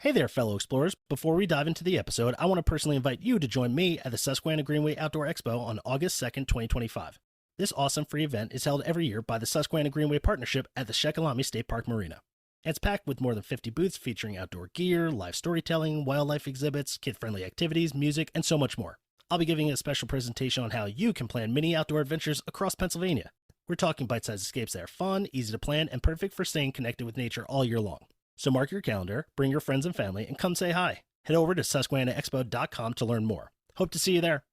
Hey there, fellow explorers. Before we dive into the episode, I want to personally invite you to join me at the Susquehanna Greenway Outdoor Expo on August 2nd, 2025. This awesome free event is held every year by the Susquehanna Greenway Partnership at the Sheckalami State Park Marina. It's packed with more than 50 booths featuring outdoor gear, live storytelling, wildlife exhibits, kid-friendly activities, music, and so much more. I'll be giving a special presentation on how you can plan mini outdoor adventures across Pennsylvania. We're talking bite-sized escapes that are fun, easy to plan, and perfect for staying connected with nature all year long. So mark your calendar, bring your friends and family, and come say hi. Head over to susquehannaexpo.com to learn more. Hope to see you there.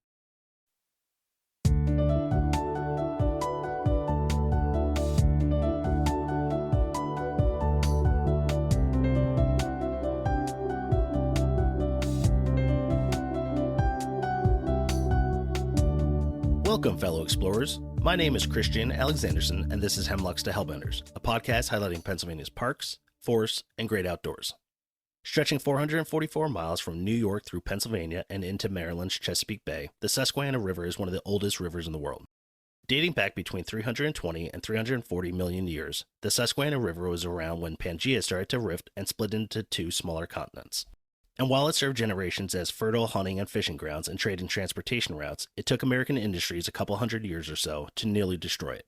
Welcome, fellow explorers. My name is Christian Alexanderson, and this is Hemlocks to Hellbenders, a podcast highlighting Pennsylvania's parks, forests, and great outdoors. Stretching 444 miles from New York through Pennsylvania and into Maryland's Chesapeake Bay, the Susquehanna River is one of the oldest rivers in the world. Dating back between 320 and 340 million years, the Susquehanna River was around when Pangaea started to rift and split into two smaller continents. And while it served generations as fertile hunting and fishing grounds and trade and transportation routes, it took American industries a couple hundred years or so to nearly destroy it.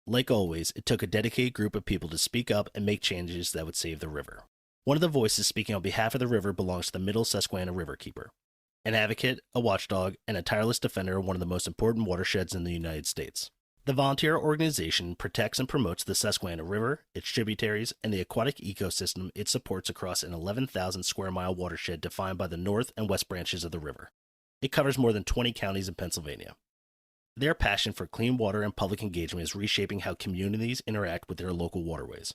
Like always, it took a dedicated group of people to speak up and make changes that would save the river. One of the voices speaking on behalf of the river belongs to the Middle Susquehanna Riverkeeper, an advocate, a watchdog, and a tireless defender of one of the most important watersheds in the United States. The volunteer organization protects and promotes the Susquehanna River, its tributaries, and the aquatic ecosystem it supports across an 11,000 square mile watershed defined by the north and west branches of the river. It covers more than 20 counties in Pennsylvania. Their passion for clean water and public engagement is reshaping how communities interact with their local waterways.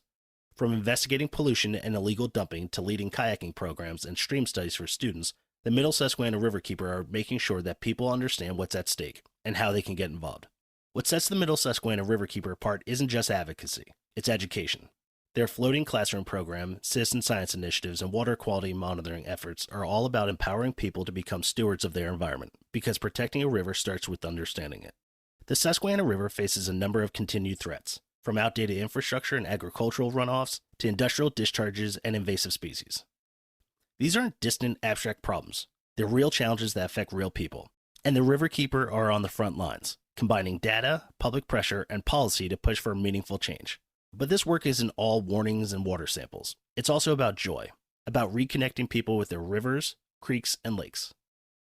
From investigating pollution and illegal dumping to leading kayaking programs and stream studies for students, the Middle Susquehanna Riverkeeper are making sure that people understand what's at stake and how they can get involved. What sets the Middle Susquehanna Riverkeeper apart isn't just advocacy, it's education. Their floating classroom program, citizen science initiatives, and water quality monitoring efforts are all about empowering people to become stewards of their environment, because protecting a river starts with understanding it. The Susquehanna River faces a number of continued threats, from outdated infrastructure and agricultural runoffs to industrial discharges and invasive species. These aren't distant, abstract problems. They're real challenges that affect real people, and the Riverkeeper are on the front lines, combining data, public pressure, and policy to push for meaningful change. But this work isn't all warnings and water samples. It's also about joy, about reconnecting people with their rivers, creeks, and lakes.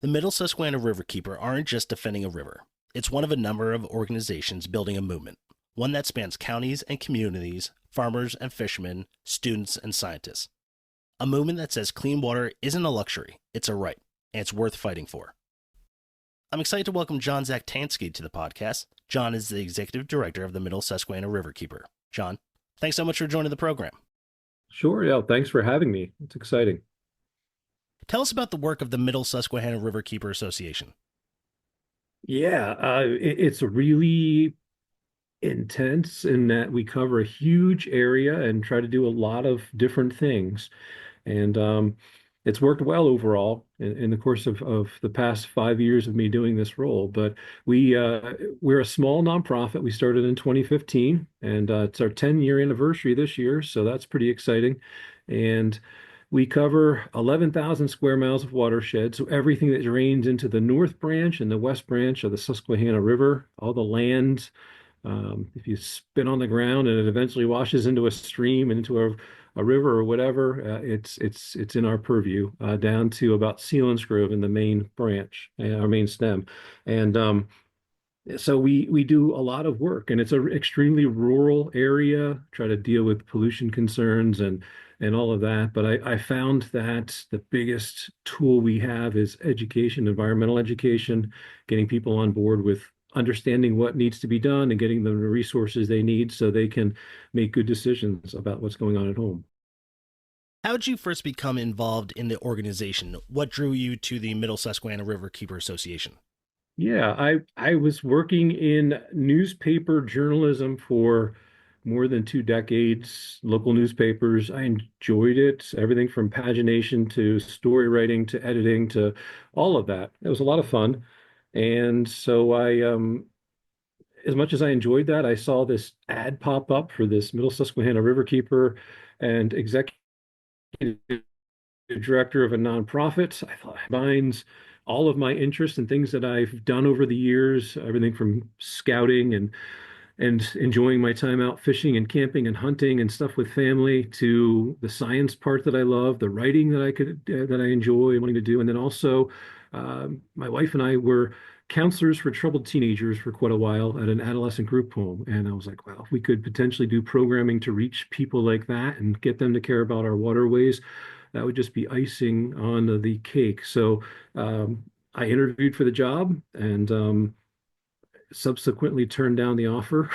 The Middle Susquehanna Riverkeeper aren't just defending a river. It's one of a number of organizations building a movement, one that spans counties and communities, farmers and fishermen, students and scientists. A movement that says clean water isn't a luxury, it's a right, and it's worth fighting for. I'm excited to welcome John Zaktansky to the podcast. John is the executive director of the Middle Susquehanna Riverkeeper. John, thanks so much for joining the program. Sure, yeah, thanks for having me. It's exciting. Tell us about the work of the Middle Susquehanna Riverkeeper Association. Yeah, it's really intense in that we cover a huge area and try to do a lot of different things. And it's worked well overall in the course of the past 5 years of me doing this role. But we're a small nonprofit. We started in 2015, and it's our 10-year anniversary this year, so that's pretty exciting. And we cover 11,000 square miles of watershed, so everything that drains into the north branch and the west branch of the Susquehanna River, all the land. If you spit on the ground and it eventually washes into a stream and into a river or whatever, it's in our purview, down to about Sealands Grove in the main branch, our main stem. And so we do a lot of work, and it's an extremely rural area, try to deal with pollution concerns and all of that. But I found that the biggest tool we have is education, environmental education, getting people on board with understanding what needs to be done and getting them the resources they need so they can make good decisions about what's going on at home. How did you first become involved in the organization? What drew you to the Middle Susquehanna Riverkeeper Association? Yeah, I was working in newspaper journalism for more than 2 decades, local newspapers. I enjoyed it, everything from pagination to story writing to editing to all of that. It was a lot of fun. And so as much as I enjoyed that, I saw this ad pop up for this Middle Susquehanna Riverkeeper and executive director of a nonprofit. I thought it combines all of my interests and things that I've done over the years, everything from scouting and enjoying my time out fishing and camping and hunting and stuff with family to the science part that I love, the writing that I enjoy wanting to do, and then also my wife and I were counselors for troubled teenagers for quite a while at an adolescent group home. And I was like, well, if we could potentially do programming to reach people like that and get them to care about our waterways, that would just be icing on the cake. So I interviewed for the job and subsequently turned down the offer.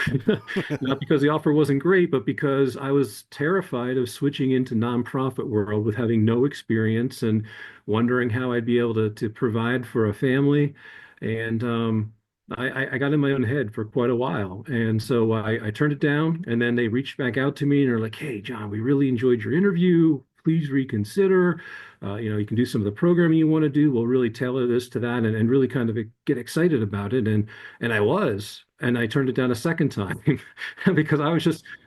Not because the offer wasn't great, but because I was terrified of switching into nonprofit world with having no experience and wondering how I'd be able to provide for a family. And I got in my own head for quite a while. And so I turned it down. And then they reached back out to me and they're like, hey, John, we really enjoyed your interview. Please reconsider. You can do some of the programming you want to do. We'll really tailor this to that and really kind of get excited about it. And I was, and I turned it down a second time because I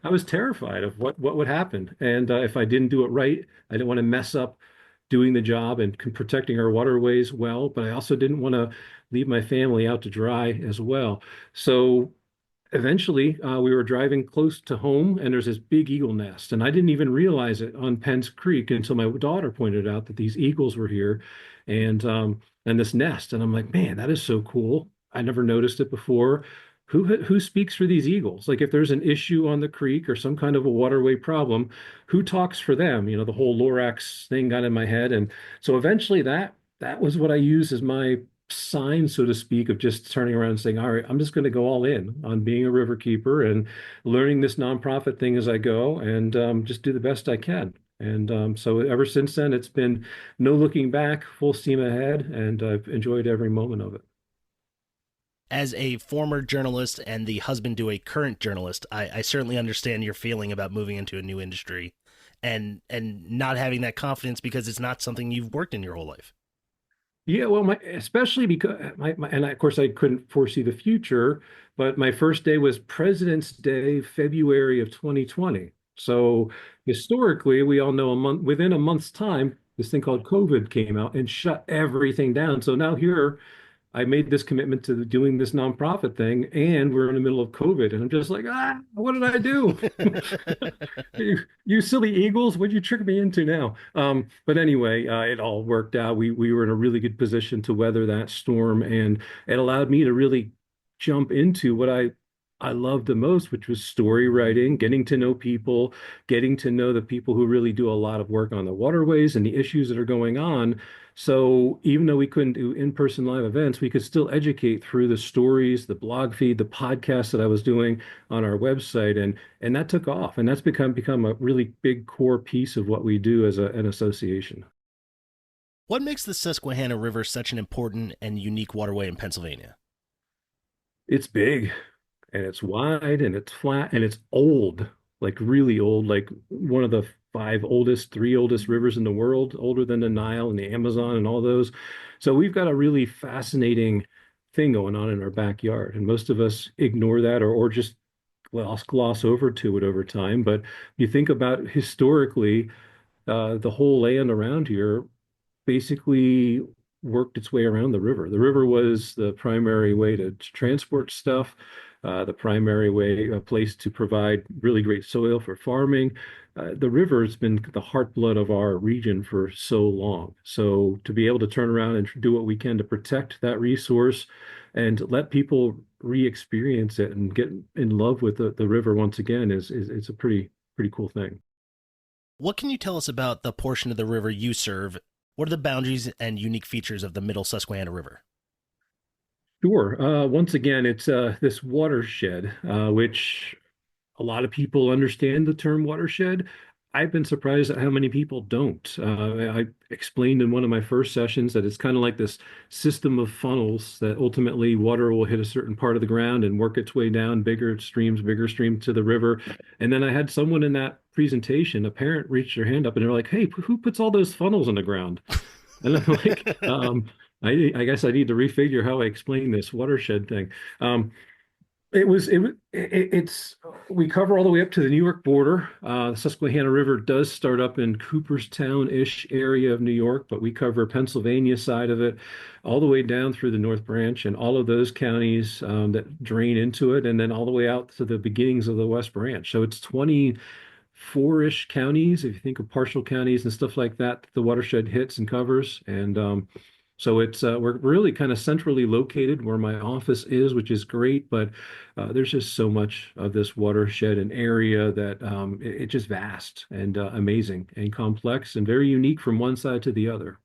was terrified of what would happen. And if I didn't do it right, I didn't want to mess up doing the job and protecting our waterways well, but I also didn't want to leave my family out to dry as well. So eventually, we were driving close to home, and there's this big eagle nest, and I didn't even realize it on Penn's Creek until my daughter pointed out that these eagles were here, and this nest, and I'm like, man, that is so cool. I never noticed it before. Who speaks for these eagles? Like, if there's an issue on the creek or some kind of a waterway problem, who talks for them? The whole Lorax thing got in my head, and so eventually that was what I used as my sign, so to speak, of just turning around and saying, all right, I'm just going to go all in on being a river keeper and learning this nonprofit thing as I go and just do the best I can. And so ever since then, it's been no looking back, full steam ahead, and I've enjoyed every moment of it. As a former journalist and the husband to a current journalist, I certainly understand your feeling about moving into a new industry and not having that confidence because it's not something you've worked in your whole life. Yeah, well, especially because of course I couldn't foresee the future, but my first day was President's Day, February of 2020. So historically, we all know within a month's time, this thing called COVID came out and shut everything down. So now here I made this commitment to doing this nonprofit thing, and we're in the middle of COVID, and I'm just like, what did I do? You silly Eagles, what'd you trick me into now? But anyway, it all worked out. We were in a really good position to weather that storm, and it allowed me to really jump into what I loved the most, which was story writing, getting to know people, getting to know the people who really do a lot of work on the waterways and the issues that are going on. So even though we couldn't do in-person live events, we could still educate through the stories, the blog feed, the podcast that I was doing on our website, and that took off, and that's become a really big core piece of what we do as an association. What makes the Susquehanna River such an important and unique waterway in Pennsylvania? It's big and it's wide and it's flat and it's old, like really old, like one of the three oldest rivers in the world, older than the Nile and the Amazon and all those. So we've got a really fascinating thing going on in our backyard. And most of us ignore that or just gloss over to it over time. But you think about historically, the whole land around here basically worked its way around the river. The river was the primary way to transport stuff, the primary way, a place to provide really great soil for farming. The river has been the heartblood of our region for so long. So to be able to turn around and do what we can to protect that resource and let people re-experience it and get in love with the river once again is it's a pretty cool thing. What can you tell us about the portion of the river you serve? What are the boundaries and unique features of the Middle Susquehanna River? Sure. Once again, it's this watershed, which a lot of people understand the term watershed. I've been surprised at how many people don't. I explained in one of my first sessions that it's kind of like this system of funnels that ultimately water will hit a certain part of the ground and work its way down bigger stream to the river. And then I had someone in that presentation, a parent reached their hand up and they're like, hey, who puts all those funnels in the ground? And I'm like, I guess I need to refigure how I explain this watershed thing. Um, It's we cover all the way up to the New York border. The Susquehanna River does start up in Cooperstown-ish area of New York, but we cover Pennsylvania side of it, all the way down through the North Branch and all of those counties that drain into it, and then all the way out to the beginnings of the West Branch. So it's 24-ish counties, if you think of partial counties and stuff like that, the watershed hits and covers. And so it's we're really kind of centrally located where my office is, which is great. But there's just so much of this watershed and area that it's just vast and amazing and complex and very unique from one side to the other.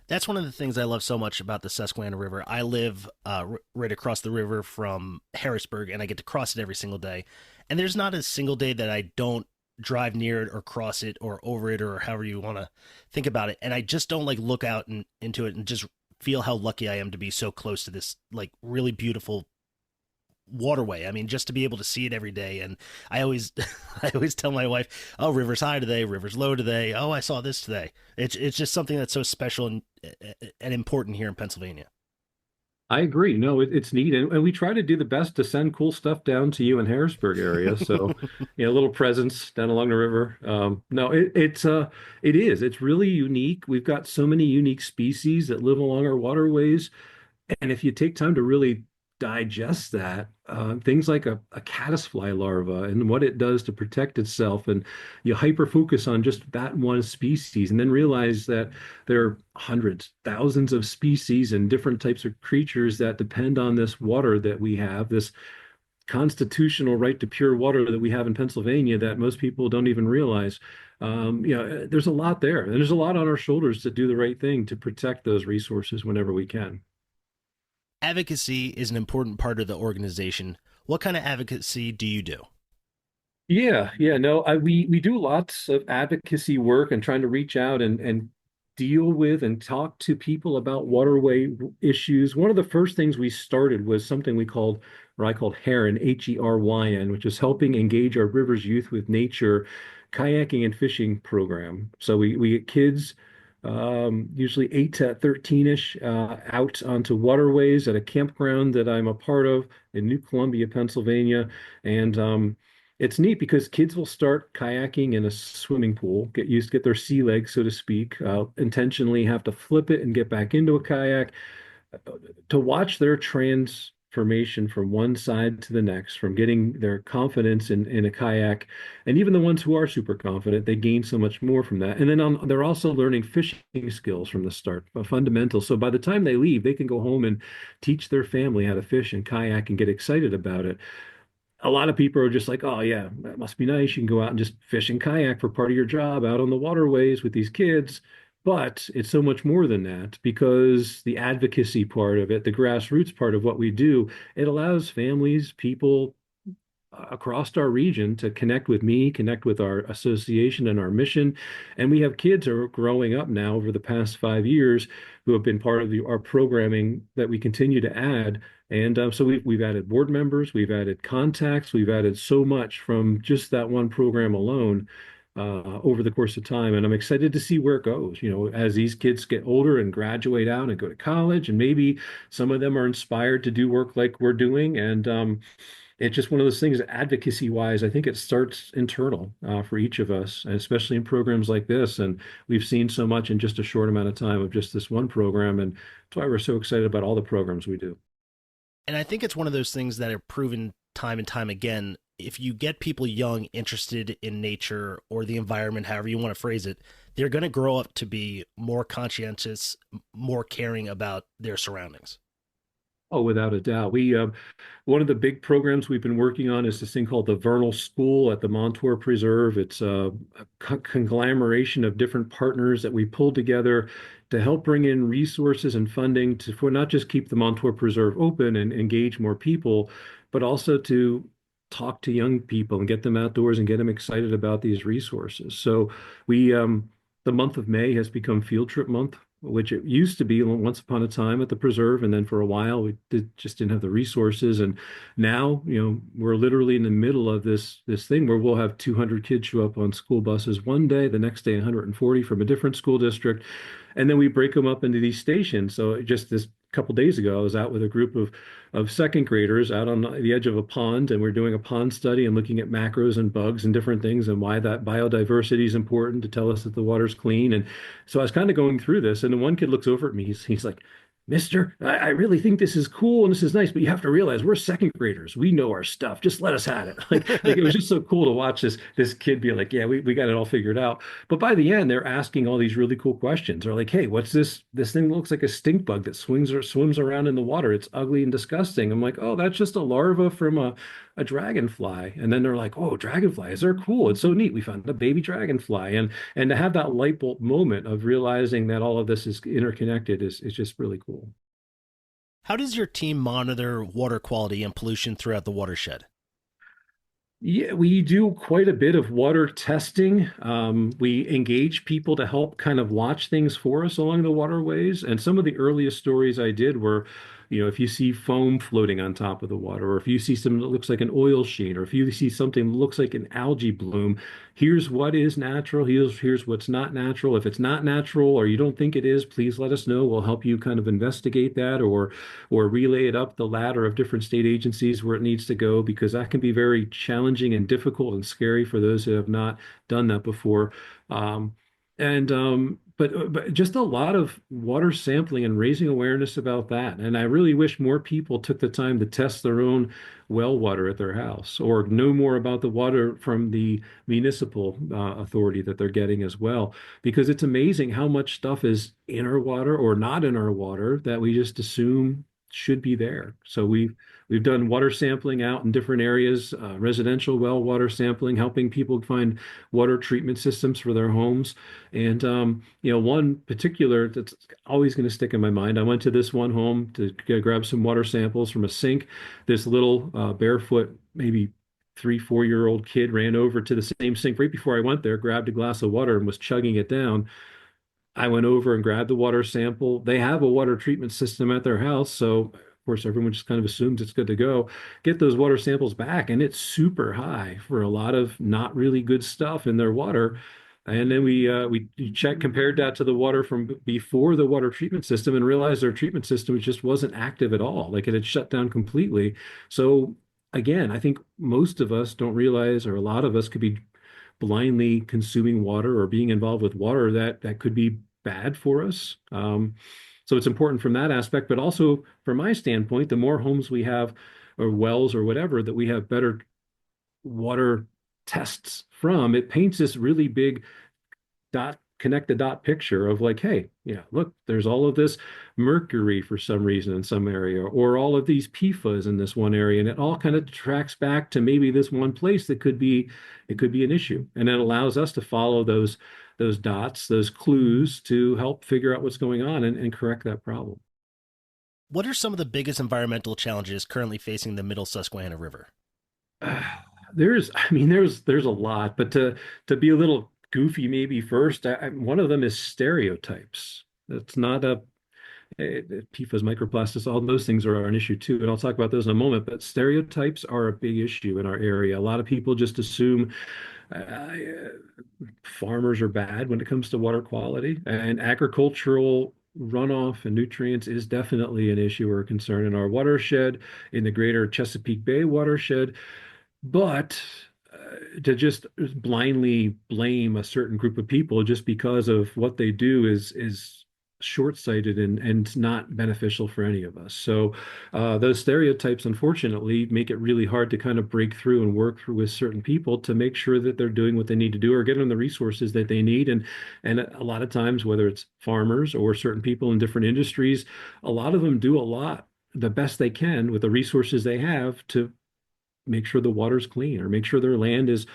That's one of the things I love so much about the Susquehanna River. I live right across the river from Harrisburg, and I get to cross it every single day. And there's not a single day that I don't drive near it or cross it or over it or however you want to think about it. And I just don't like look out into it and just feel how lucky I am to be so close to this like really beautiful waterway. I mean, just to be able to see it every day. And I always, I always tell my wife, "Oh, river's high today, river's low today. Oh, I saw this today." It's just something that's so special and important here in Pennsylvania. I agree. No, it's neat, and we try to do the best to send cool stuff down to you in Harrisburg area. So, little presents down along the river. No, it is. It's really unique. We've got so many unique species that live along our waterways. And if you take time to really digest that, things like a caddisfly larva and what it does to protect itself, and you hyper focus on just that one species, and then realize that there are hundreds, thousands of species and different types of creatures that depend on this water that we have, this constitutional right to pure water that we have in Pennsylvania that most people don't even realize. There's a lot there, and there's a lot on our shoulders to do the right thing to protect those resources whenever we can. Advocacy is an important part of the organization. What kind of advocacy do you do? Yeah, no, we do lots of advocacy work and trying to reach out and deal with and talk to people about waterway issues. One of the first things we started was something or I called HERYN, HERYN, which is helping engage our rivers youth with nature, kayaking and fishing program. So we get kids, usually 8 to 13-ish, out onto waterways at a campground that I'm a part of in New Columbia, Pennsylvania. And it's neat because kids will start kayaking in a swimming pool, get their sea legs, so to speak, intentionally have to flip it and get back into a kayak, to watch their transformation from one side to the next, from getting their confidence in a kayak. And even the ones who are super confident, they gain so much more from that. And then they're also learning fishing skills from the start, fundamental. So by the time they leave, they can go home and teach their family how to fish and kayak and get excited about it. A lot of people are just like, oh yeah, that must be nice. You can go out and just fish and kayak for part of your job out on the waterways with these kids. But it's so much more than that, because the advocacy part of it, the grassroots part of what we do, it allows families, people across our region to connect with me, connect with our association and our mission. And we have kids who are growing up now over the past 5 years who have been part of our programming that we continue to add. And so we've added board members, we've added contacts, we've added so much from just that one program alone over the course of time. And I'm excited to see where it goes, as these kids get older and graduate out and go to college, and maybe some of them are inspired to do work like we're doing. And it's just one of those things, advocacy wise, I think it starts internal for each of us, and especially in programs like this. And we've seen so much in just a short amount of time of just this one program. And that's why we're so excited about all the programs we do. And I think it's one of those things that are proven time and time again. If you get people young interested in nature or the environment, however you want to phrase it, they're going to grow up to be more conscientious, more caring about their surroundings. Oh, without a doubt. We One of the big programs we've been working on is this thing called the Vernal School at the Montour Preserve. It's a conglomeration of different partners that we pulled together to help bring in resources and funding for not just keep the Montour Preserve open and engage more people, but also to talk to young people and get them outdoors and get them excited about these resources. So we the month of May has become Field Trip Month, which it used to be once upon a time at the preserve, and then for a while just didn't have the resources. And now, we're literally in the middle of this thing where we'll have 200 kids show up on school buses one day, the next day 140 from a different school district, and then we break them up into these stations. So just this couple days ago, I was out with a group of second graders out on the edge of a pond, and we're doing a pond study and looking at macros and bugs and different things and why that biodiversity is important to tell us that the water's clean. And so I was kind of going through this, and then one kid looks over at me. He's like, Mister, I really think this is cool and this is nice, but you have to realize we're second graders. We know our stuff. Just let us have it. Like it was just so cool to watch this kid be like, yeah, we got it all figured out. But by the end, they're asking all these really cool questions. They're like, hey, what's this? This thing looks like a stink bug that swings or swims around in the water. It's ugly and disgusting. I'm like, oh, that's just a larva from a dragonfly. And then they're like, oh, dragonflies are cool. It's so neat. We found a baby dragonfly. And to have that light bulb moment of realizing that all of this is interconnected is just really cool. How does your team monitor water quality and pollution throughout the watershed? Yeah, we do quite a bit of water testing. We engage people to help kind of watch things for us along the waterways. And some of the earliest stories I did were, if you see foam floating on top of the water, or if you see something that looks like an oil sheen, or if you see something that looks like an algae bloom, here's what is natural, here's what's not natural. If it's not natural or you don't think it is, please let us know. We'll help you kind of investigate that or relay it up the ladder of different state agencies where it needs to go, because that can be very challenging and difficult and scary for those who have not done that before. But just a lot of water sampling and raising awareness about that. And I really wish more people took the time to test their own well water at their house or know more about the water from the municipal authority that they're getting as well, because it's amazing how much stuff is in our water or not in our water that we just assume should be there. So we've done water sampling out in different areas, residential well water sampling, helping people find water treatment systems for their homes. And one particular that's always going to stick in my mind. I went to this one home to grab some water samples from a sink. This little barefoot, maybe 3, 4 year old kid ran over to the same sink right before I went there, grabbed a glass of water and was chugging it down. I went over and grabbed the water sample. They have a water treatment system at their house, so of course everyone just kind of assumes it's good to go. Get those water samples back, and it's super high for a lot of not really good stuff in their water. And then we checked, compared that to the water from before the water treatment system, and realized their treatment system just wasn't active at all. Like it had shut down completely. So again, I think most of us don't realize, or a lot of us could be blindly consuming water or being involved with water that could be bad for us. So it's important from that aspect, but also from my standpoint, the more homes we have or wells or whatever that we have better water tests from, it paints this really big connect the dot picture of like, hey, look, there's all of this mercury for some reason in some area, or all of these PFAS in this one area, and it all kind of tracks back to maybe this one place that it could be an issue, and it allows us to follow those dots, those clues to help figure out what's going on and correct that problem. What are some of the biggest environmental challenges currently facing the Middle Susquehanna River? There's a lot, but to be a little goofy maybe first, one of them is stereotypes. It's not PFAS, microplastics, all those things are an issue too, and I'll talk about those in a moment. But stereotypes are a big issue in our area. A lot of people just assume uh, farmers are bad when it comes to water quality, and agricultural runoff and nutrients is definitely an issue or a concern in our watershed, in the greater Chesapeake Bay watershed. But to just blindly blame a certain group of people just because of what they do is short-sighted and not beneficial for any of us. So those stereotypes, unfortunately, make it really hard to kind of break through and work through with certain people to make sure that they're doing what they need to do or get them the resources that they need. And a lot of times, whether it's farmers or certain people in different industries, a lot of them do a lot the best they can with the resources they have to make sure the water's clean or make sure their land is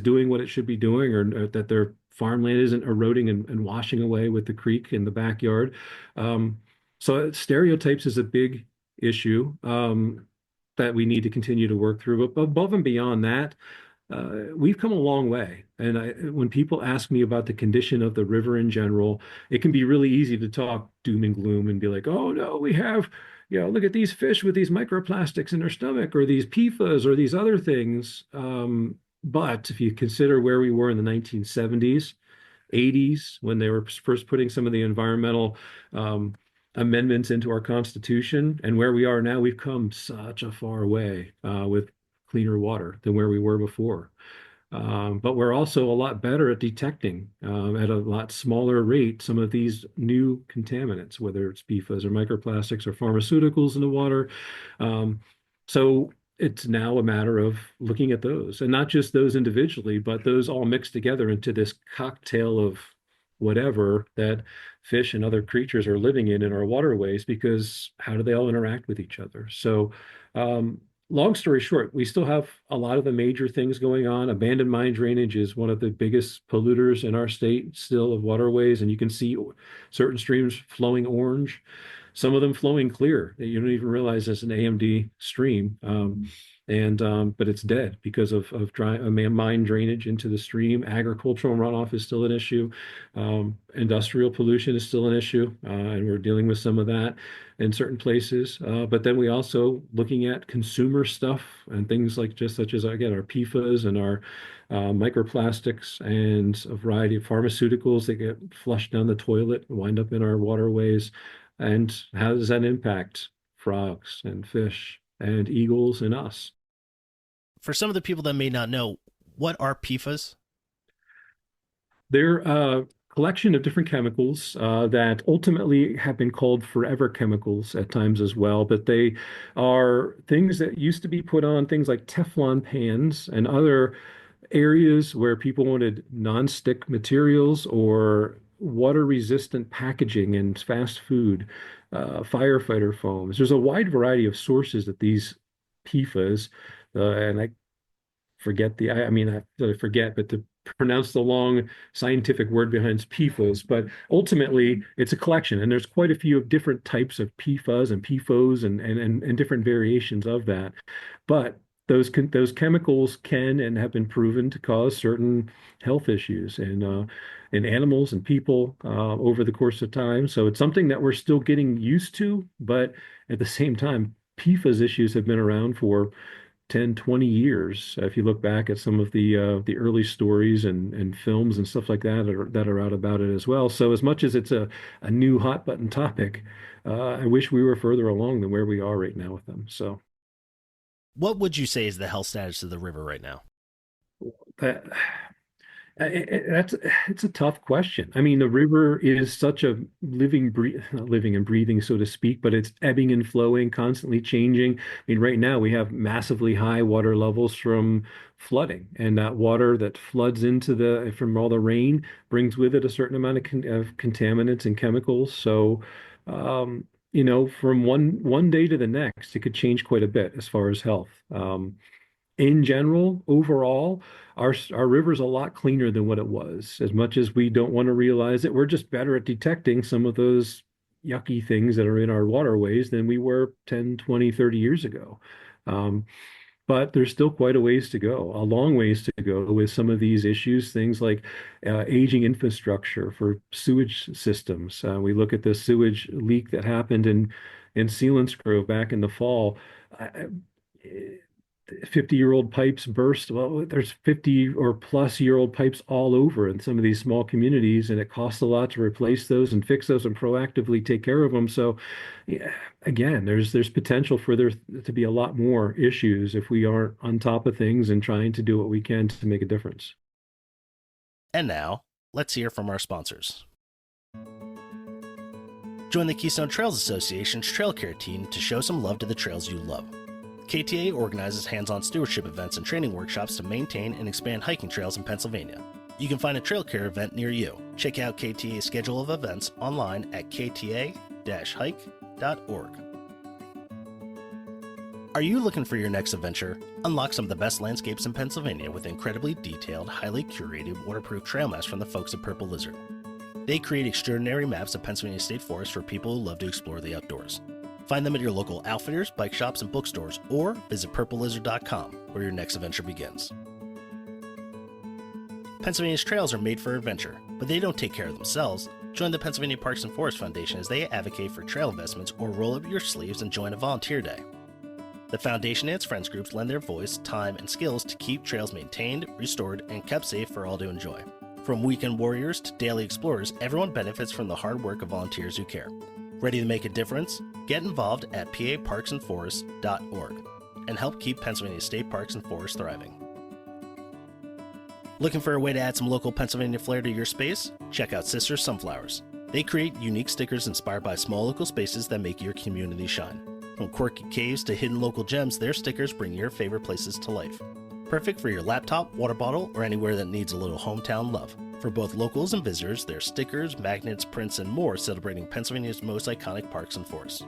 doing what it should be doing, or that their farmland isn't eroding and washing away with the creek in the backyard. So stereotypes is a big issue that we need to continue to work through. But above and beyond that, we've come a long way. And when people ask me about the condition of the river in general, it can be really easy to talk doom and gloom and be like, oh no, we have, look at these fish with these microplastics in their stomach, or these PFAS, or these other things. But if you consider where we were in the 1970s, 80s, when they were first putting some of the environmental amendments into our Constitution. And where we are now, we've come such a far way with cleaner water than where we were before. But we're also a lot better at detecting at a lot smaller rate some of these new contaminants, whether it's PFAS or microplastics or pharmaceuticals in the water. Um, so it's now a matter of looking at those, and not just those individually, but those all mixed together into this cocktail of whatever that fish and other creatures are living in our waterways, because how do they all interact with each other? So long story short, we still have a lot of the major things going on. Abandoned mine drainage is one of the biggest polluters in our state still of waterways, and you can see certain streams flowing orange, some of them flowing clear that you don't even realize it's an AMD stream. But it's dead because of mine drainage into the stream. Agricultural runoff is still an issue. Industrial pollution is still an issue, and we're dealing with some of that in certain places. But then we also looking at consumer stuff and things like just such as, again, our PFAS and our microplastics and a variety of pharmaceuticals that get flushed down the toilet and wind up in our waterways. And how does that impact frogs and fish and eagles and us? For some of the people that may not know, what are PFAS? They're a collection of different chemicals that ultimately have been called forever chemicals at times as well, but they are things that used to be put on things like Teflon pans and other areas where people wanted non-stick materials or water-resistant packaging and fast food, firefighter foams. There's a wide variety of sources that these PFAS, and I forget I mean, I forget, but to pronounce the long scientific word behind PFAS, but ultimately it's a collection, and there's quite a few of different types of PFAS and PFOs and different variations of that. But those chemicals can and have been proven to cause certain health issues in animals and people over the course of time. So it's something that we're still getting used to, but at the same time, PFAS issues have been around for 10, 20 years. If you look back at some of the early stories and films and stuff like that are out about it as well. So as much as it's a new hot button topic, I wish we were further along than where we are right now with them. So What would you say is the health status of the river right now? that that's it's a tough question. I mean, the river is such a not living and breathing, so to speak, but it's ebbing and flowing, constantly changing. I mean, right now we have massively high water levels from flooding, and that water that floods into from all the rain brings with it a certain amount of contaminants and chemicals. So, from one day to the next, it could change quite a bit as far as health. In general, overall, our river's a lot cleaner than what it was. As much as we don't want to realize it, we're just better at detecting some of those yucky things that are in our waterways than we were 10, 20, 30 years ago. Um, but there's still quite a ways to go, a long ways to go with some of these issues, things like aging infrastructure for sewage systems. We look at the sewage leak that happened in Sealands Grove back in the fall. I, 50-year-old pipes burst. Well, there's 50 or plus year old pipes all over in some of these small communities, and it costs a lot to replace those and fix those and proactively take care of them. So, yeah, again, there's potential for there to be a lot more issues if we aren't on top of things and trying to do what we can to make a difference. And now, let's hear from our sponsors. Join the Keystone Trails Association's trail care team to show some love to the trails you love. KTA organizes hands-on stewardship events and training workshops to maintain and expand hiking trails in Pennsylvania. You can find a trail care event near you. Check out KTA's schedule of events online at kta-hike.org. Are you looking for your next adventure? Unlock some of the best landscapes in Pennsylvania with incredibly detailed, highly curated, waterproof trail maps from the folks at Purple Lizard. They create extraordinary maps of Pennsylvania state forests for people who love to explore the outdoors. Find them at your local outfitters, bike shops, and bookstores, or visit purplelizard.com, where your next adventure begins. Pennsylvania's trails are made for adventure, but they don't take care of themselves. Join the Pennsylvania Parks and Forest Foundation as they advocate for trail investments, or roll up your sleeves and join a volunteer day. The foundation and its friends groups lend their voice, time, and skills to keep trails maintained, restored, and kept safe for all to enjoy. From weekend warriors to daily explorers, everyone benefits from the hard work of volunteers who care. Ready to make a difference? Get involved at paparksandforests.org and help keep Pennsylvania state parks and forests thriving. Looking for a way to add some local Pennsylvania flair to your space? Check out Sister Sunflowers. They create unique stickers inspired by small local spaces that make your community shine. From quirky caves to hidden local gems, their stickers bring your favorite places to life. Perfect for your laptop, water bottle, or anywhere that needs a little hometown love. For both locals and visitors, there are stickers, magnets, prints, and more celebrating Pennsylvania's most iconic parks and forests.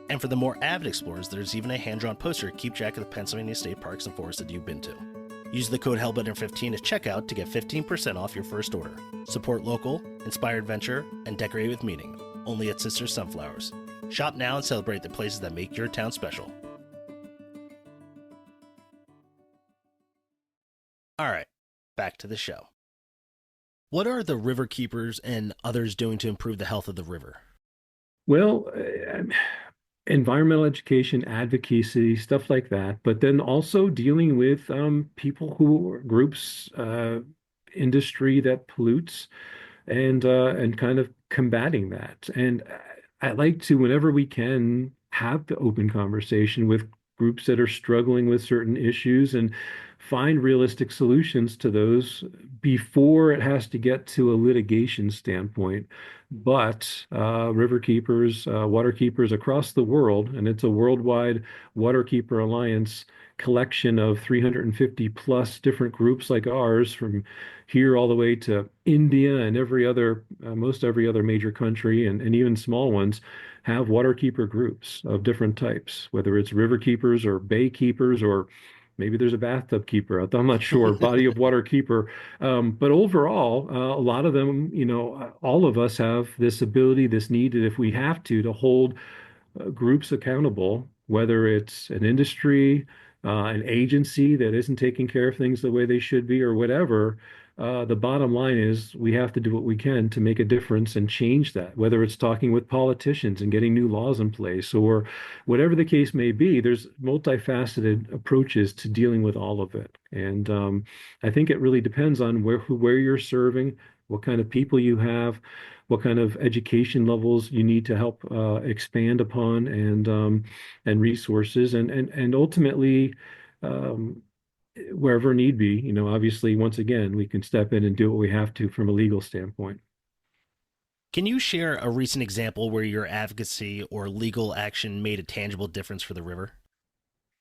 And for the more avid explorers, there's even a hand-drawn poster to keep track of the Pennsylvania state parks and forests that you've been to. Use the code HELLBUTTER15 at checkout to get 15% off your first order. Support local, inspire adventure, and decorate with meaning. Only at Sister Sunflowers. Shop now and celebrate the places that make your town special. All right, back to the show. What are the river keepers and others doing to improve the health of the river? Well, environmental education, advocacy, stuff like that, but then also dealing with people who groups, industry that pollutes, and kind of combating that. And I like to, whenever we can, have the open conversation with groups that are struggling with certain issues and find realistic solutions to those before it has to get to a litigation standpoint. But river keepers, water keepers across the world, and it's a worldwide waterkeeper alliance collection of 350 plus different groups like ours, from here all the way to India and every other, most every other major country, and even small ones, have waterkeeper groups of different types, whether it's river keepers or bay keepers, or maybe there's a bathtub keeper out there. I'm not sure. Body of water keeper. But overall, a lot of them, all of us have this ability, this need, that if we have to hold groups accountable, whether it's an industry, an agency that isn't taking care of things the way they should be, or whatever. The bottom line is we have to do what we can to make a difference and change that, whether it's talking with politicians and getting new laws in place, or whatever the case may be. There's multifaceted approaches to dealing with all of it. And I think it really depends on where you're serving, what kind of people you have, what kind of education levels you need to help expand upon, and resources, and ultimately, um, wherever need be, obviously, once again, we can step in and do what we have to from a legal standpoint. Can you share a recent example where your advocacy or legal action made a tangible difference for the river?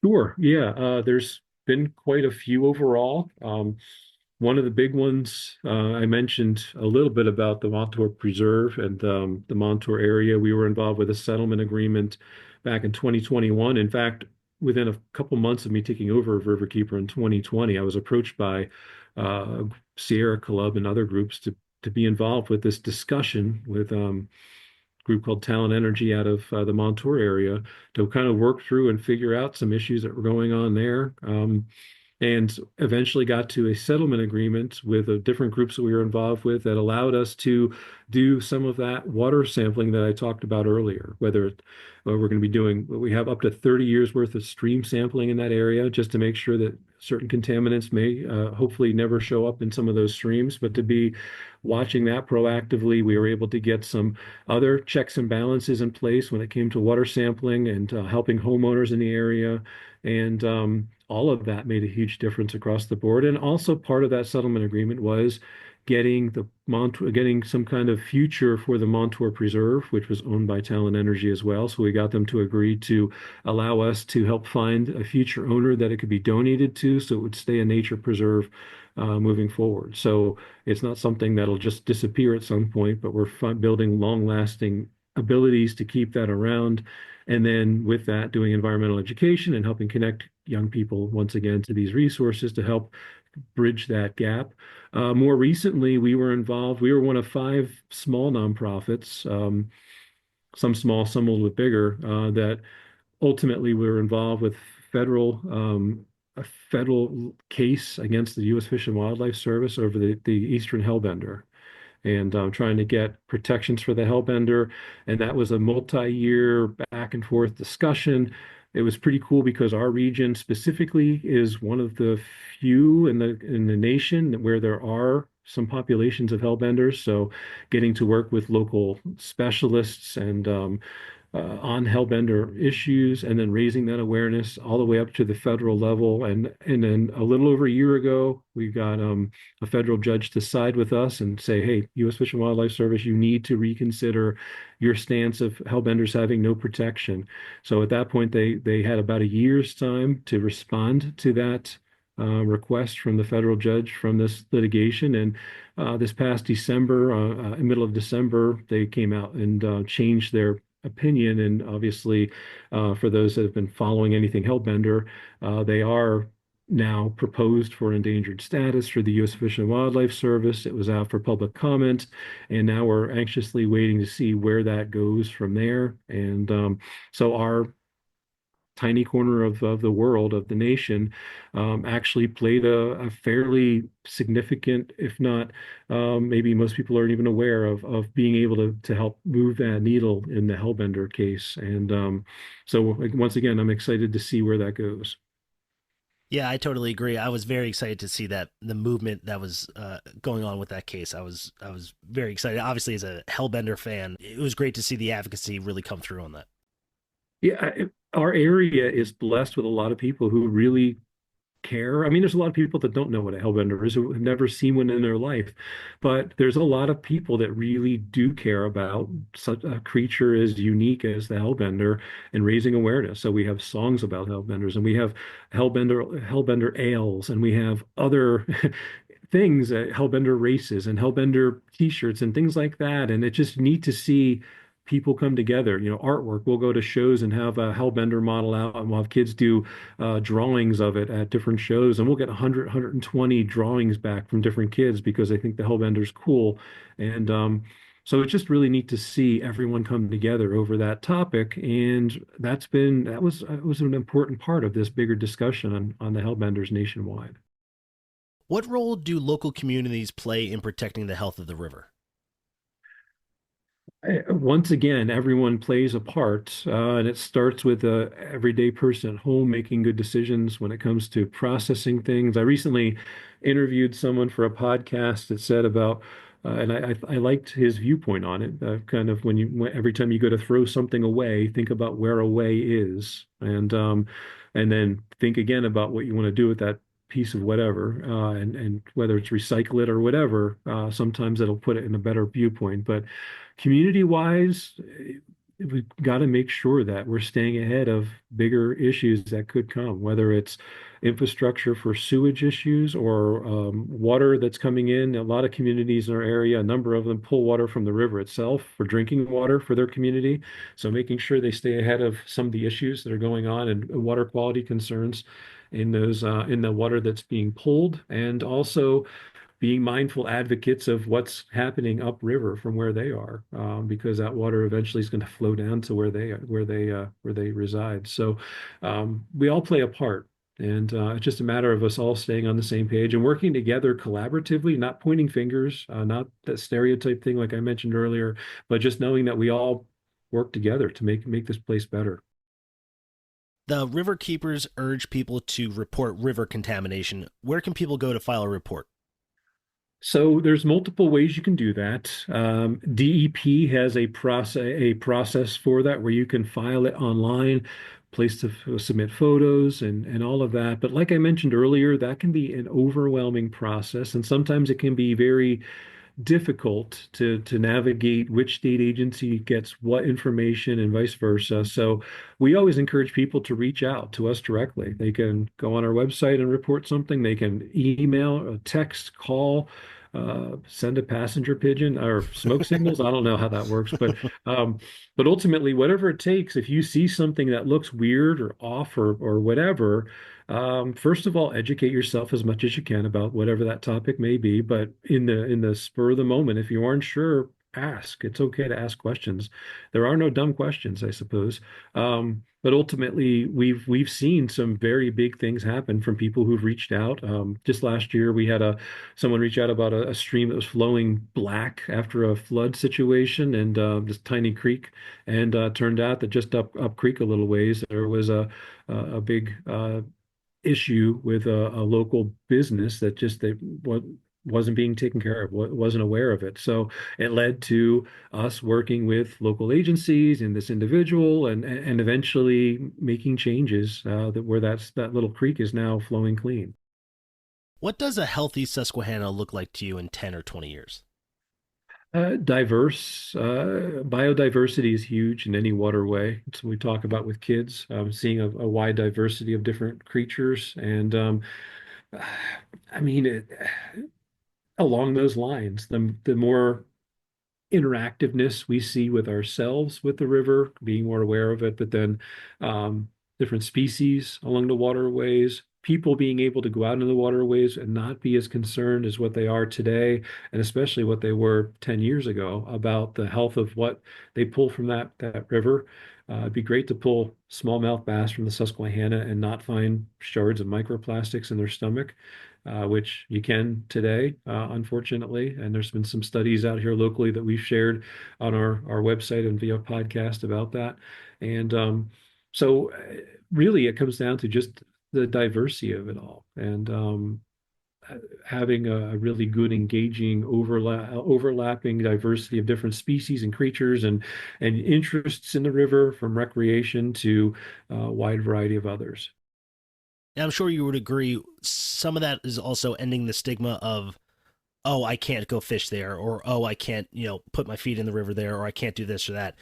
Sure. Yeah. There's been quite a few overall. One of the big ones, I mentioned a little bit about the Montour Preserve and the Montour area. We were involved with a settlement agreement back in 2021. In fact, within a couple months of me taking over as Riverkeeper in 2020, I was approached by Sierra Club and other groups to be involved with this discussion with group called Talent Energy out of the Montour area, to kind of work through and figure out some issues that were going on there. And eventually got to a settlement agreement with different groups that we were involved with that allowed us to do some of that water sampling that I talked about earlier. We're going to be doing, we have up to 30 years worth of stream sampling in that area, just to make sure that certain contaminants may hopefully never show up in some of those streams, but to be watching that proactively. We were able to get some other checks and balances in place when it came to water sampling and helping homeowners in the area. And all of that made a huge difference across the board. And also part of that settlement agreement was getting some kind of future for the Montour Preserve, which was owned by Talent Energy as well. So we got them to agree to allow us to help find a future owner that it could be donated to, so it would stay a nature preserve moving forward. So it's not something that'll just disappear at some point, but we're building long-lasting abilities to keep that around. And then with that, doing environmental education and helping connect young people once again to these resources to help bridge that gap. More recently, we were involved. We were one of 5 small nonprofits, some small, some a little bit bigger, that ultimately were involved with a federal case against the U.S. Fish and Wildlife Service over the Eastern Hellbender, and trying to get protections for the hellbender. And that was a multi-year back and forth discussion. It was pretty cool because our region specifically is one of the few in the nation where there are some populations of hellbenders. So getting to work with local specialists and on hellbender issues, and then raising that awareness all the way up to the federal level. And then a little over a year ago, we got a federal judge to side with us and say, "Hey, U.S. Fish and Wildlife Service, you need to reconsider your stance of hellbenders having no protection." So at that point, they had about a year's time to respond to that. Request from the federal judge from this litigation. And this past December, in middle of December, they came out and changed their opinion. And obviously, for those that have been following anything Hellbender, they are now proposed for endangered status for the U.S. Fish and Wildlife Service. It was out for public comment, and now we're anxiously waiting to see where that goes from there. And so our tiny corner of the world, of the nation, actually played a fairly significant, if not, maybe most people aren't even aware of being able to help move that needle in the Hellbender case. And so once again, I'm excited to see where that goes. Yeah, I totally agree. I was very excited to see that the movement that was going on with that case. I was very excited. Obviously, as a Hellbender fan, it was great to see the advocacy really come through on that. Yeah, our area is blessed with a lot of people who really care. I mean, there's a lot of people that don't know what a hellbender is, who have never seen one in their life, but there's a lot of people that really do care about such a creature as unique as the hellbender and raising awareness. So we have songs about hellbenders, and we have hellbender ales, and we have other things, hellbender races and hellbender t-shirts and things like that. And it's just neat to see people come together. Artwork. We'll go to shows and have a hellbender model out, and we'll have kids do drawings of it at different shows, and we'll get 100, 120 drawings back from different kids because they think the hellbender's cool. And so it's just really neat to see everyone come together over that topic. And that was an important part of this bigger discussion on the hellbenders nationwide. What role do local communities play in protecting the health of the river? Once again, everyone plays a part, and it starts with the everyday person at home making good decisions when it comes to processing things. I recently interviewed someone for a podcast that said about, and I liked his viewpoint on it. Kind of every time you go to throw something away, think about where away is, and then think again about what you want to do with that piece of whatever, and whether it's recycle it or whatever. Sometimes it'll put it in a better viewpoint, but community wise, we've got to make sure that we're staying ahead of bigger issues that could come, whether it's infrastructure for sewage issues or water that's coming in. A lot of communities in our area, a number of them pull water from the river itself for drinking water for their community. So making sure they stay ahead of some of the issues that are going on and water quality concerns in those in the water that's being pulled, and also being mindful advocates of what's happening upriver from where they are, because that water eventually is going to flow down to where they reside. So we all play a part, and it's just a matter of us all staying on the same page and working together collaboratively, not pointing fingers, not that stereotype thing like I mentioned earlier, but just knowing that we all work together to make this place better. The river keepers urge people to report river contamination. Where can people go to file a report? So there's multiple ways you can do that. DEP has a process for that where you can file it online, place to submit photos and all of that. But like I mentioned earlier, that can be an overwhelming process, and sometimes it can be very difficult to navigate which state agency gets what information and vice versa. So we always encourage people to reach out to us directly. They can go on our website and report something. They can email, text, call, send a passenger pigeon or smoke signals. I don't know how that works, but ultimately, whatever it takes, if you see something that looks weird or off or whatever, first of all, educate yourself as much as you can about whatever that topic may be. But in the spur of the moment, if you aren't sure, ask. It's okay to ask questions. There are no dumb questions, I suppose. But ultimately, we've seen some very big things happen from people who've reached out. Just last year, we had someone reach out about a stream that was flowing black after a flood situation, and this tiny creek. And turned out that just up creek a little ways, there was a big issue with a local business that just they what wasn't being taken care of, wasn't aware of it. So it led to us working with local agencies and this individual, and eventually making changes that where that little creek is now flowing clean. What does a healthy Susquehanna look like to you in 10 or 20 years? Diverse biodiversity is huge in any waterway. So we talk about with kids, seeing a wide diversity of different creatures, and I mean, along those lines, the more interactiveness we see with ourselves with the river, being more aware of it, but then different species along the waterways, people being able to go out into the waterways and not be as concerned as what they are today, and especially what they were 10 years ago about the health of what they pull from that river. It'd be great to pull smallmouth bass from the Susquehanna and not find shards of microplastics in their stomach, which you can today, unfortunately. And there's been some studies out here locally that we've shared on our website and via podcast about that. And really, it comes down to just the diversity of it all. And having a really good, engaging, overlapping diversity of different species and creatures and interests in the river, from recreation to a wide variety of others. And I'm sure you would agree, some of that is also ending the stigma of, oh, I can't go fish there, or oh, I can't, put my feet in the river there, or I can't do this or that.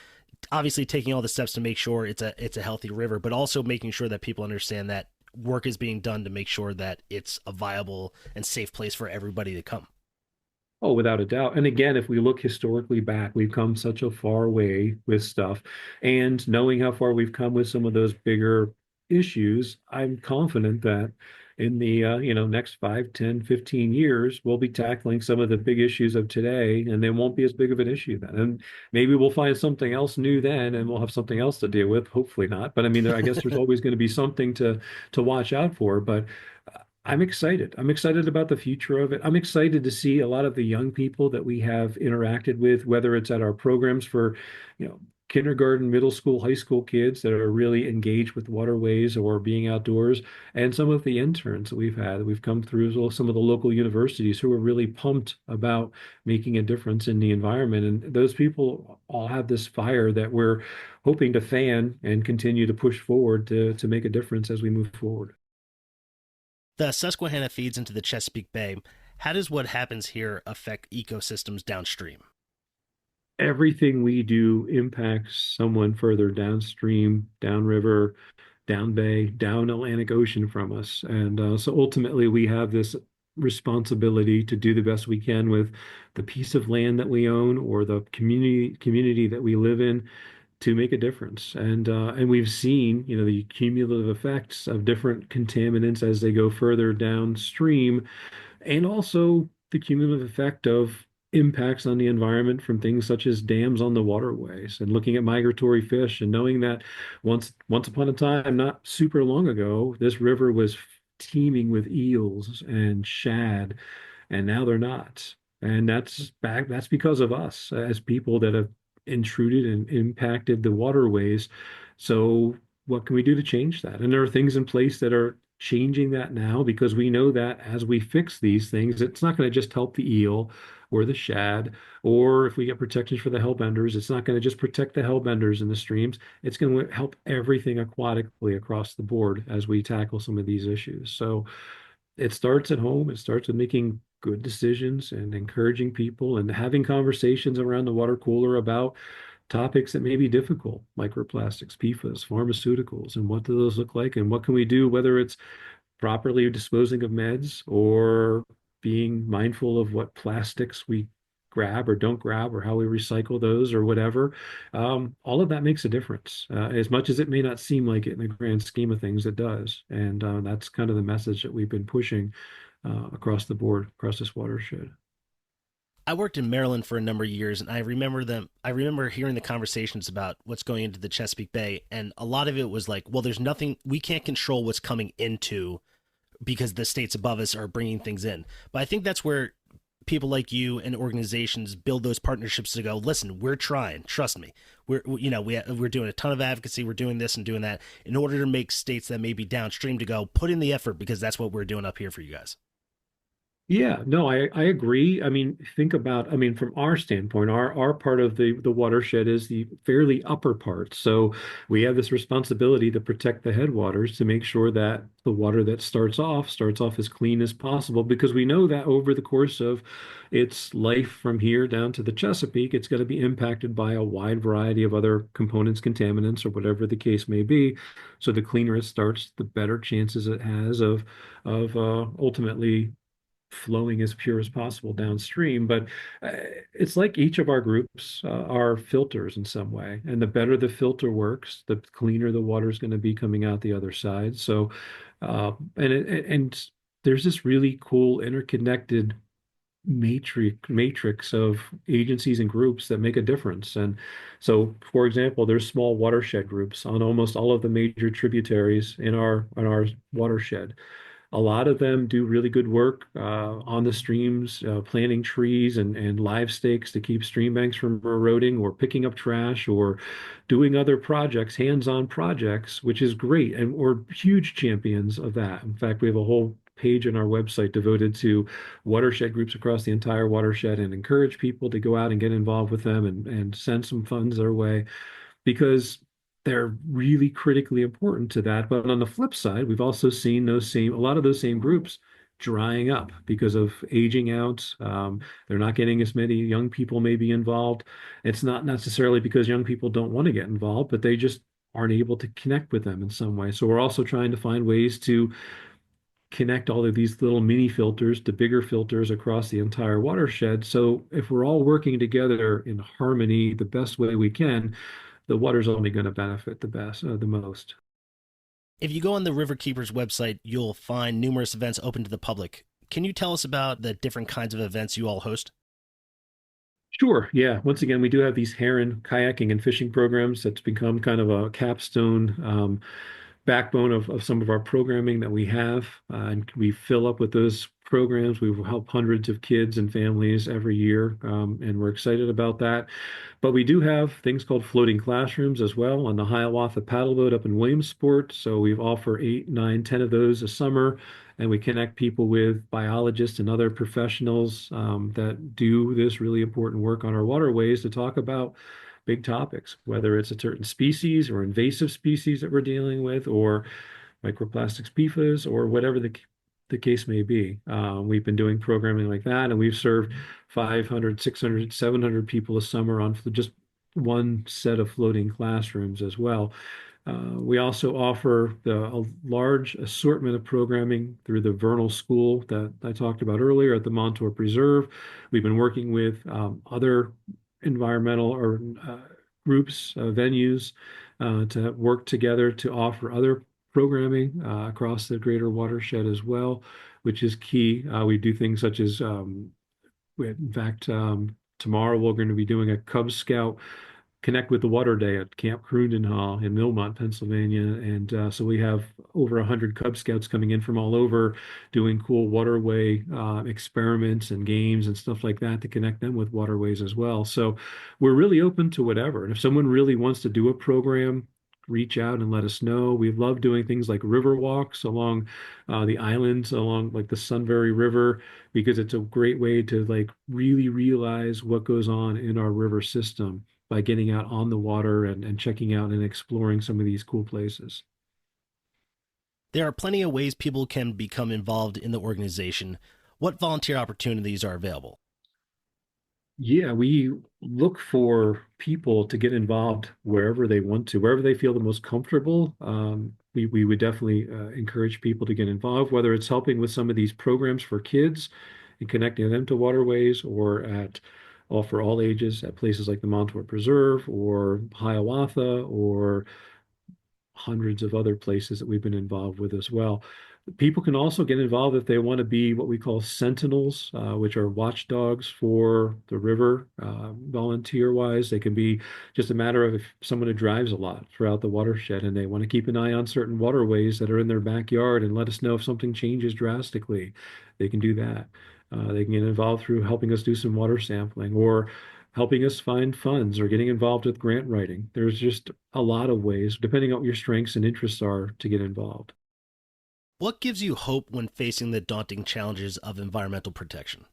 Obviously, taking all the steps to make sure it's a healthy river, but also making sure that people understand that work is being done to make sure that it's a viable and safe place for everybody to come. Oh, without a doubt. And again, if we look historically back, we've come such a far way with stuff. And knowing how far we've come with some of those bigger issues, I'm confident that in the next 5, 10, 15 years, we'll be tackling some of the big issues of today, and they won't be as big of an issue then. And maybe we'll find something else new then, and we'll have something else to deal with. Hopefully not. But I mean, I guess there's always going to be something to watch out for. But I'm excited. I'm excited about the future of it. I'm excited to see a lot of the young people that we have interacted with, whether it's at our programs for, kindergarten, middle school, high school kids that are really engaged with waterways or being outdoors, and some of the interns that we've had. We've come through as well, some of the local universities who are really pumped about making a difference in the environment. And those people all have this fire that we're hoping to fan and continue to push forward to make a difference as we move forward. The Susquehanna feeds into the Chesapeake Bay. How does what happens here affect ecosystems downstream? Everything we do impacts someone further downstream, downriver, down bay, down Atlantic Ocean from us. And so ultimately, we have this responsibility to do the best we can with the piece of land that we own or the community that we live in to make a difference. And we've seen, the cumulative effects of different contaminants as they go further downstream, and also the cumulative effect of impacts on the environment from things such as dams on the waterways, and looking at migratory fish and knowing that once upon a time, not super long ago, this river was teeming with eels and shad, and now they're not. And that's because of us as people that have intruded and impacted the waterways. So what can we do to change that? And there are things in place that are changing that now, because we know that as we fix these things, it's not going to just help the eel or the shad, or if we get protections for the hellbenders, it's not going to just protect the hellbenders in the streams. It's going to help everything aquatically across the board as we tackle some of these issues. So it starts at home. It starts with making good decisions and encouraging people and having conversations around the water cooler about topics that may be difficult: microplastics, PFAS, pharmaceuticals, and what do those look like, and what can we do, whether it's properly disposing of meds or being mindful of what plastics we grab or don't grab, or how we recycle those or whatever. All of that makes a difference. As much as it may not seem like it in the grand scheme of things, it does. And that's kind of the message that we've been pushing across the board, across this watershed. I worked in Maryland for a number of years, and I remember them. I remember hearing the conversations about what's going into the Chesapeake Bay, and a lot of it was like, well, there's nothing, we can't control what's coming into because the states above us are bringing things in. But I think that's where people like you and organizations build those partnerships to go, listen, we're trying, trust me. We're doing a ton of advocacy, we're doing this and doing that in order to make states that may be downstream to go, put in the effort, because that's what we're doing up here for you guys. Yeah, no, I agree. I mean, think about, I mean, from our standpoint, our part of the watershed is the fairly upper part. So we have this responsibility to protect the headwaters to make sure that the water that starts off as clean as possible, because we know that over the course of its life from here down to the Chesapeake, it's going to be impacted by a wide variety of other components, contaminants, or whatever the case may be. So the cleaner it starts, the better chances it has of ultimately flowing as pure as possible downstream. But it's like each of our groups are filters in some way. And the better the filter works, the cleaner the water is going to be coming out the other side. So, and there's this really cool interconnected matrix of agencies and groups that make a difference. And so, for example, there's small watershed groups on almost all of the major tributaries in our watershed. A lot of them do really good work on the streams, planting trees and live stakes to keep stream banks from eroding, or picking up trash, or doing other projects, hands-on projects, which is great. And we're huge champions of that. In fact, we have a whole page on our website devoted to watershed groups across the entire watershed, and encourage people to go out and get involved with them and send some funds their way, because they're really critically important to that. But on the flip side, we've also seen a lot of those same groups drying up because of aging out. They're not getting as many young people maybe involved. It's not necessarily because young people don't want to get involved, but they just aren't able to connect with them in some way. So we're also trying to find ways to connect all of these little mini filters to bigger filters across the entire watershed. So if we're all working together in harmony the best way we can, the water's only going to benefit the most. If you go on the Riverkeeper's website, you'll find numerous events open to the public. Can you tell us about the different kinds of events you all host? Sure. Yeah. Once again, we do have these heron kayaking and fishing programs that's become kind of a capstone backbone of some of our programming that we have. And we fill up with those programs. We help hundreds of kids and families every year, and we're excited about that. But we do have things called floating classrooms as well on the Hiawatha paddle boat up in Williamsport. So we offer 8, 9, 10 of those a summer, and we connect people with biologists and other professionals that do this really important work on our waterways to talk about big topics, whether it's a certain species or invasive species that we're dealing with, or microplastics, PFAS, or whatever the case may be. We've been doing programming like that, and we've served 500, 600, 700 people a summer on just one set of floating classrooms as well. We also offer a large assortment of programming through the Vernal School that I talked about earlier at the Montour Preserve. We've been working with other environmental or groups, venues, to work together to offer other programming across the greater watershed as well, which is key. We do things such as, in fact, tomorrow we're going to be doing a Cub Scout Connect with the Water Day at Camp Croonden in Millmont, Pennsylvania. And so we have over 100 Cub Scouts coming in from all over doing cool waterway experiments and games and stuff like that to connect them with waterways as well. So we're really open to whatever. And if someone really wants to do a program, reach out and let us know. We love doing things like river walks along the islands, along like the Sunbury River, because it's a great way to like really realize what goes on in our river system by getting out on the water and checking out and exploring some of these cool places. There are plenty of ways people can become involved in the organization. What volunteer opportunities are available? Yeah, we look for people to get involved wherever they want to, wherever they feel the most comfortable. We would definitely encourage people to get involved, whether it's helping with some of these programs for kids and connecting them to waterways, or at all for all ages at places like the Montour Preserve or Hiawatha, or hundreds of other places that we've been involved with as well. People can also get involved if they want to be what we call sentinels, which are watchdogs for the river, volunteer wise. They can be just a matter of if someone who drives a lot throughout the watershed and they want to keep an eye on certain waterways that are in their backyard and let us know if something changes drastically. They can do that. They can get involved through helping us do some water sampling, or helping us find funds, or getting involved with grant writing. There's just a lot of ways, depending on what your strengths and interests are, to get involved. What gives you hope when facing the daunting challenges of environmental protection?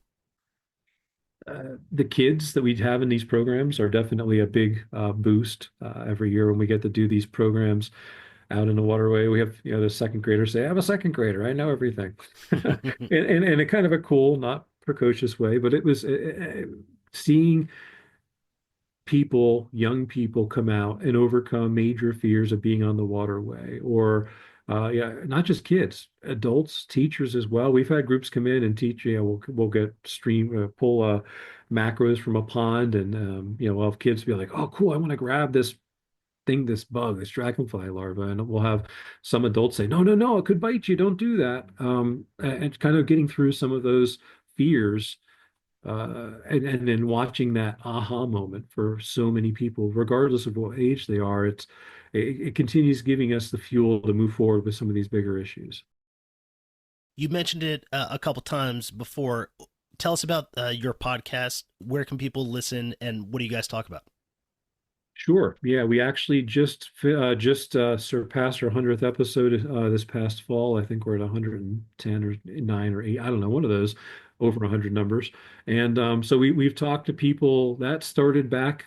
The kids that we have in these programs are definitely a big boost every year when we get to do these programs out in the waterway. We have, the second graders say, I'm a second grader. I know everything. In a kind of a cool, not precocious way, but it was seeing people, young people come out and overcome major fears of being on the waterway or yeah, not just kids, adults, teachers as well. We've had groups come in and teach, we'll get pull macros from a pond and, we'll have kids be like, oh, cool, I want to grab this thing, this bug, this dragonfly larva. And we'll have some adults say, no, no, no, it could bite you. Don't do that. And kind of getting through some of those fears and then watching that aha moment for so many people, regardless of what age they are, it continues giving us the fuel to move forward with some of these bigger issues. You mentioned it a couple times before. Tell us about your podcast. Where can people listen, and what do you guys talk about? Sure. Yeah, we actually just surpassed our 100th episode this past fall. I think we're at 110 or 9 or 8. I don't know, one of those over 100 numbers. And so we've talked to people that started back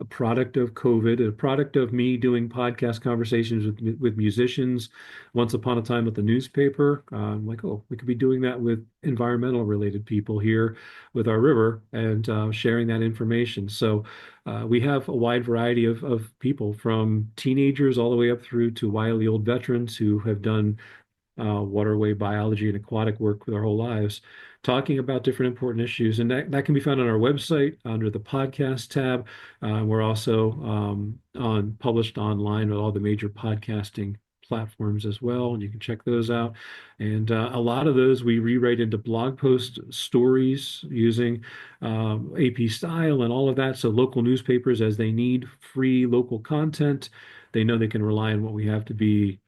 a product of COVID, a product of me doing podcast conversations with musicians once upon a time with the newspaper. I'm like, oh, we could be doing that with environmental related people here with our river and sharing that information. So we have a wide variety of people from teenagers all the way up through to wily old veterans who have done waterway biology and aquatic work with our whole lives, talking about different important issues. And that can be found on our website under the podcast tab. We're also published online with all the major podcasting platforms as well, and you can check those out. And a lot of those we rewrite into blog post stories using AP style and all of that. So local newspapers, as they need free local content, they know they can rely on what we have to be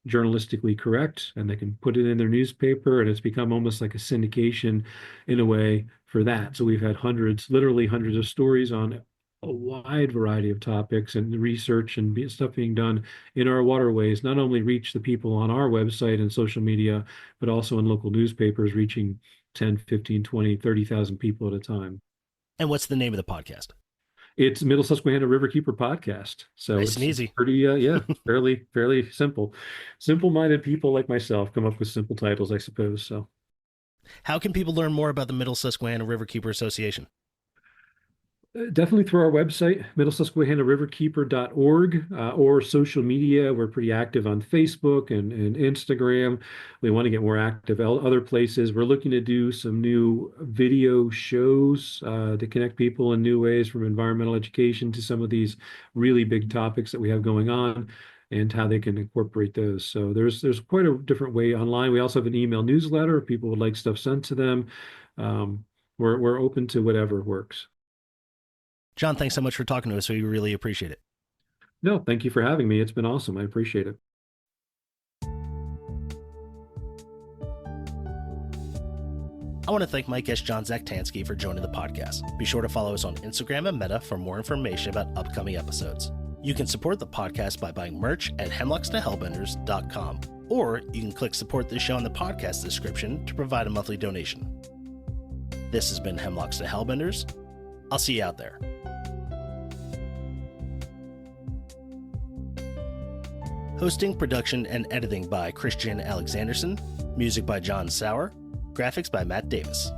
journalistically correct, and they can put it in their newspaper, and it's become almost like a syndication in a way for that. So we've had literally hundreds of stories on a wide variety of topics, and the research and stuff being done in our waterways not only reach the people on our website and social media, but also in local newspapers, reaching 10, 15, 20, 30,000 people at a time. And what's the name of the podcast? It's Middle Susquehanna Riverkeeper podcast. So Nice it's and easy. pretty, yeah, fairly simple. Simple-minded people like myself come up with simple titles, I suppose. So How can people learn more about the Middle Susquehanna Riverkeeper Association? definitely through our website, middlesusquehannariverkeeper.org, or social media. We're pretty active on Facebook and Instagram. We want to get more active other places. We're looking to do some new video shows to connect people in new ways, from environmental education to some of these really big topics that we have going on, and how they can incorporate those. So there's quite a different way online. We also have an email newsletter if people would like stuff sent to them. We're open to whatever works. John, thanks so much for talking to us. We really appreciate it. No, thank you for having me. It's been awesome. I appreciate it. I want to thank my guest John Zaktansky for joining the podcast. Be sure to follow us on Instagram and Meta for more information about upcoming episodes. You can support the podcast by buying merch at hemlockstohellbenders.com, or you can click support this show in the podcast description to provide a monthly donation. This has been Hemlocks to Hellbenders. I'll see you out there. Hosting, production, and editing by Christian Alexanderson. Music by John Sauer. Graphics by Matt Davis.